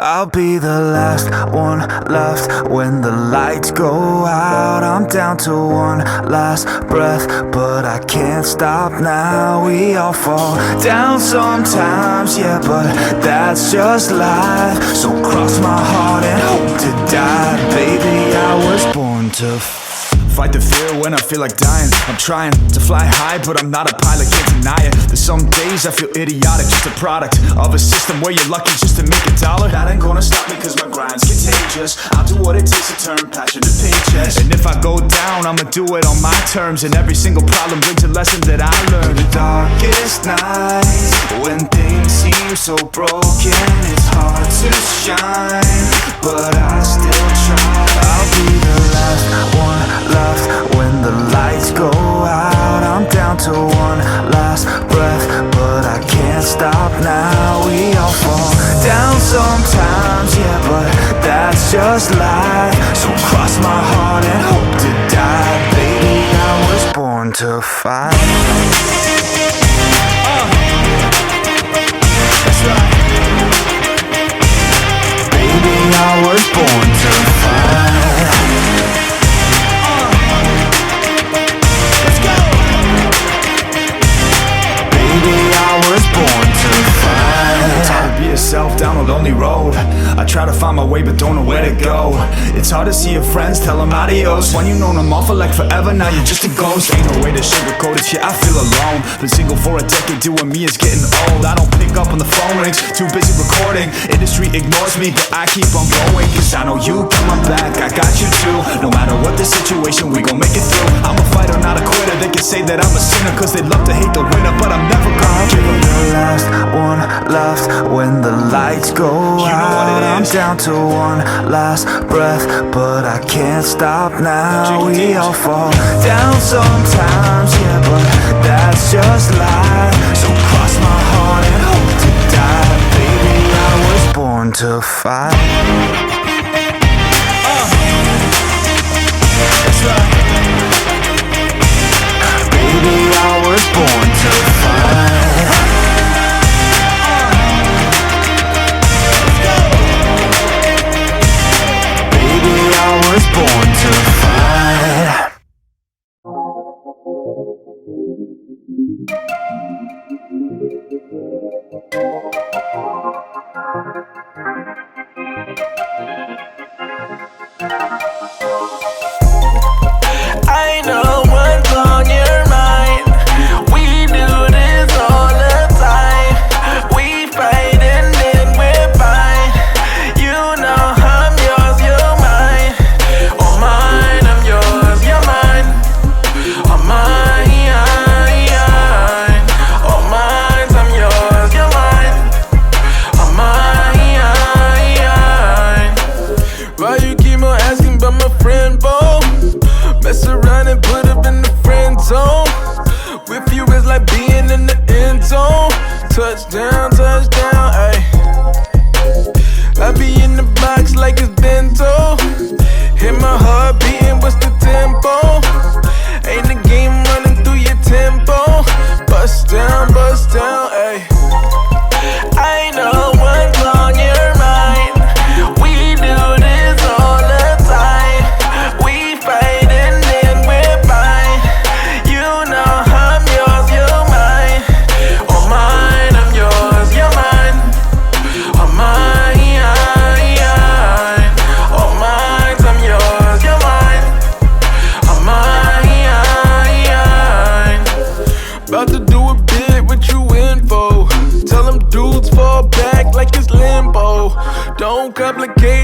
I'll be the last one left when the lights go out. I'm down to one last breath, but I can't stop now. We all fall down sometimes, yeah, but that's just life. So cross my heart and hope to die. Baby, I was born to fight the fear when I feel like dying. I'm trying to fly high, but I'm not a pilot, can't deny it. There's some days I feel idiotic, just a product of a system where you're lucky just to make a dollar. That ain't gonna stop me cause my grind's contagious. I'll do what it takes to turn passion to paychecks. And if I go down, I'ma do it on my terms. And every single problem brings a lesson that I learned. The darkest nights, when things seem so broken, it's hard to shine, but I still try. I'll be the last one left when the lights go out. I'm down to one last breath, but I can't stop now. We all fall down sometimes, yeah, but that's just life. So cross my heart and hope to die. Baby, I was born to fight. That's right. Baby, I was born to fight. Born to fight. It's hard to be yourself down a lonely road. I try to find my way but don't know where to go. It's hard to see your friends, tell them adios. When you known them all for like forever, now you're just a ghost. Ain't no way to sugarcoat it, yeah, I feel alone. Been single for a decade, doing me is getting old. I don't pick up when the phone rings, too busy recording. Industry ignores me, but I keep on going. Cause I know you got my back, I got you too. No matter what the situation, we gon' make it through. I'm a fighter, not a quitter. They can say that I'm a sinner cause they love to hate the winner, but I'm never gonna give up. The last one left when the lights go out. I'm down to one last breath, but I can't stop now. We all fall down sometimes, yeah, but that's just life. So cross my heart and hope to die. Baby, I was born to fight. That's right. Baby, I was born to fight. I was born to fight. I know what's on your mind. We do this all the time. We fight and then we're fine. You know I'm yours, you're mine. Oh mine, I'm yours, you're mine. Oh mine, oh mine, I'm yours, you're mine. Oh mine. Why you keep on asking about my friend, Bo? Mess around and put up in the friend zone. With you it's like being in the end zone. Touchdown, touchdown, ayy. I be in the box like it's bento. Hit my heart beating, what's the tempo? Ain't the game running through your tempo. Bust down, ayy. I know what's on your mind. We do this all the time. We fight and then we're fine. You know I'm yours, you're mine. Oh mine, I'm yours, you're mine. Oh mine, oh mine, I'm yours, you're mine. Oh mine. About to do a bit, what you in for? Tell them dudes fall back like it's limbo. Don't complicate